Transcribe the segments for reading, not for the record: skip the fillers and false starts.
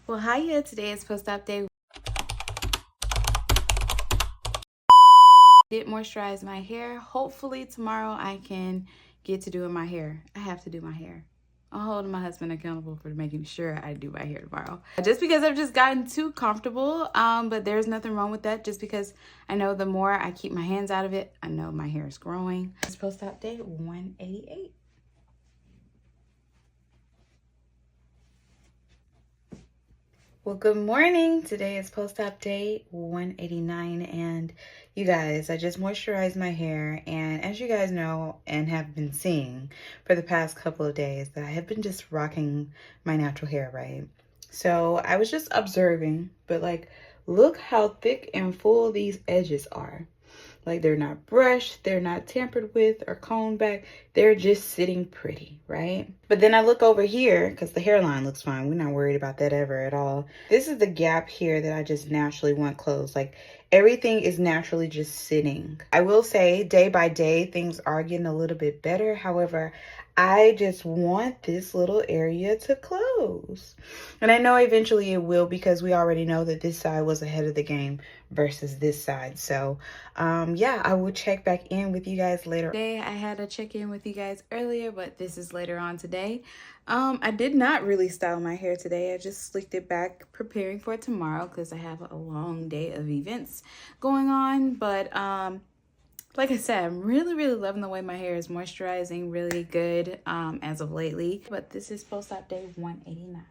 Well, hiya, today is post-op day. Did moisturize my hair. Hopefully tomorrow I can get to doing my hair. I have to do my hair. I'm holding my husband accountable for making sure I do my hair tomorrow. Just because I've just gotten too comfortable, but there's nothing wrong with that. Just because I know the more I keep my hands out of it, I know my hair is growing. It's post-op day 188. Well, good morning. Today is post-op day 189, and you guys, I just moisturized my hair, and as you guys know and have been seeing for the past couple of days, that I have been just rocking my natural hair, right? So I was just observing, but like, look how thick and full these edges are. Like, they're not brushed, they're not tampered with or combed back. They're just sitting pretty, right? But then I look over here because the hairline looks fine. We're not worried about that ever at all. This is the gap here that I just naturally want closed. Like, everything is naturally just sitting. I will say day by day, things are getting a little bit better. However, I just want this little area to close. And I know eventually it will, because we already know that this side was ahead of the game versus this side. So yeah, I will check back in with you guys later. Today I had to check in with you guys earlier, but this is later on today. I did not really style my hair today. I just slicked it back, preparing for tomorrow because I have a long day of events going on. But like I said, I'm really loving the way my hair is moisturizing, really good as of lately. But this is post-op day 189.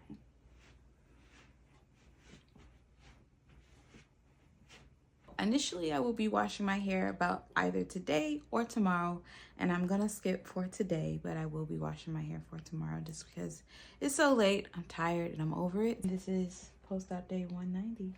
Initially, I will be washing my hair about either today or tomorrow, and I'm gonna skip for today, but I will be washing my hair for tomorrow just because it's so late. I'm tired and I'm over it. This is post-op day 190.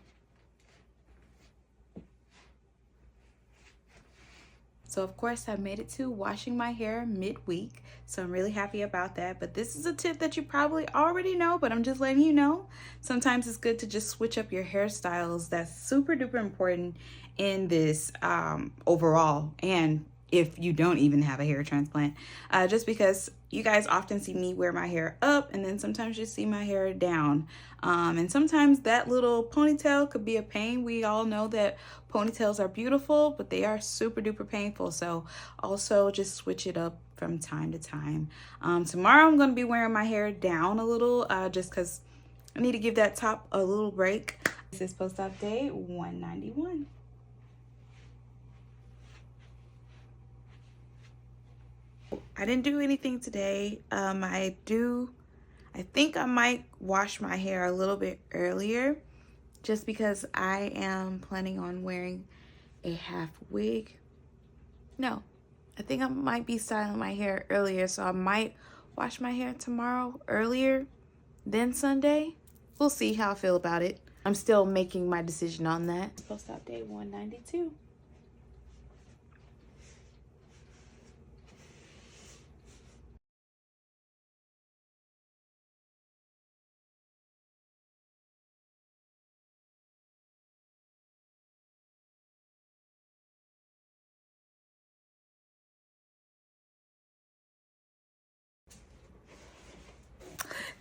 So of course I made it to washing my hair midweek, so I'm really happy about that. But this is a tip that you probably already know, but I'm just letting you know. Sometimes it's good to just switch up your hairstyles. That's super duper important in this overall, and if you don't even have a hair transplant, just because you guys often see me wear my hair up and then sometimes you see my hair down, and sometimes that little ponytail could be a pain. We all know that ponytails are beautiful, but they are super duper painful. So also just switch it up from time to time. Tomorrow I'm going to be wearing my hair down a little, just because I need to give that top a little break. This is post-op day 191. I didn't do anything today. I think I might wash my hair a little bit earlier just because I am planning on wearing a half wig. No, I think I might be styling my hair earlier, so I might wash my hair tomorrow earlier than Sunday. We'll see how I feel about it. I'm still making my decision on that. Post-op day 192.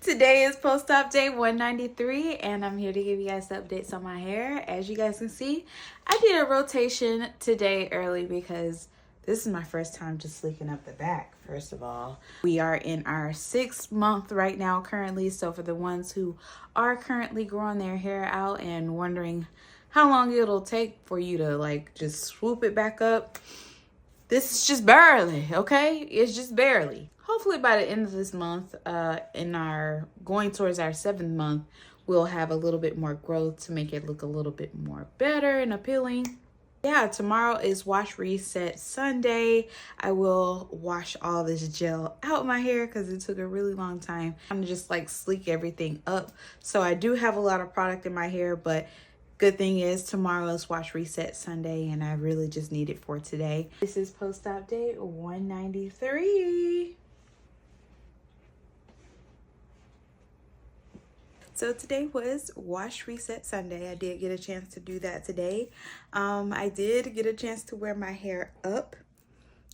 Today is post-op day 193, and I'm here to give you guys updates on my hair. As you guys can see, I did a rotation today early because this is my first time just sleeking up the back, first of all. We are in our 6th month right now currently, so for the ones who are currently growing their hair out and wondering how long it'll take for you to like just swoop it back up, this is just barely, okay? It's just barely. Hopefully by the end of this month, in our going towards our 7th month, we'll have a little bit more growth to make it look a little bit more better and appealing. Yeah, tomorrow is wash reset Sunday. I will wash all this gel out my hair because it took a really long time. I'm just like sleek everything up. So I do have a lot of product in my hair, but good thing is tomorrow is wash reset Sunday and I really just need it for today. This is post-op day 193. So today was wash reset Sunday. I did get a chance to do that today. I did get a chance to wear my hair up.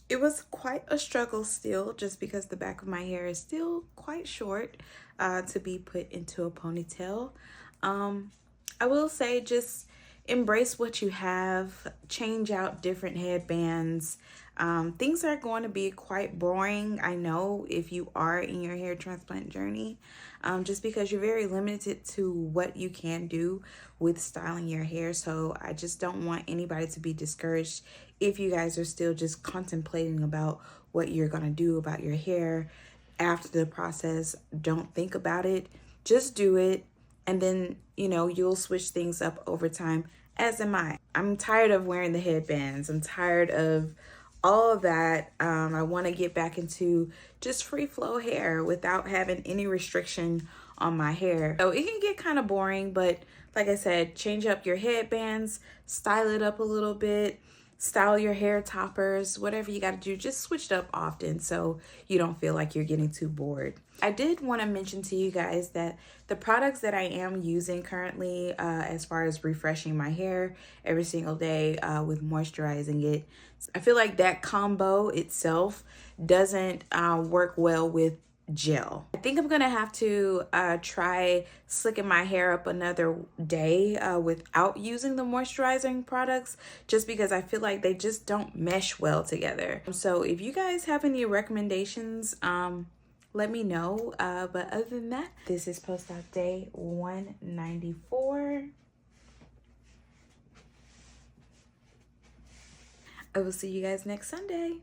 It was quite a struggle still, just because the back of my hair is still quite short to be put into a ponytail. I will say just embrace what you have, change out different headbands. Things are going to be quite boring, I know, if you are in your hair transplant journey, just because you're very limited to what you can do with styling your hair. So I just don't want anybody to be discouraged if you guys are still just contemplating about what you're going to do about your hair after the process. Don't think about it, just do it, and then you'll switch things up over time, as am I. I'm tired of wearing the headbands. I'm tired of all of that. I want to get back into just free flow hair without having any restriction on my hair. So it can get kind of boring, but like I said, change up your headbands, style it up a little bit, style your hair toppers, whatever you got to do. Just switch it up often so you don't feel like you're getting too bored. I did want to mention to you guys that the products that I am using currently, as far as refreshing my hair every single day with moisturizing it, I feel like that combo itself doesn't work well with gel. I think I'm gonna have to try slicking my hair up another day without using the moisturizing products, just because I feel like they just don't mesh well together. So if you guys have any recommendations, let me know. But other than that, this is post-op day 194. I will see you guys next Sunday.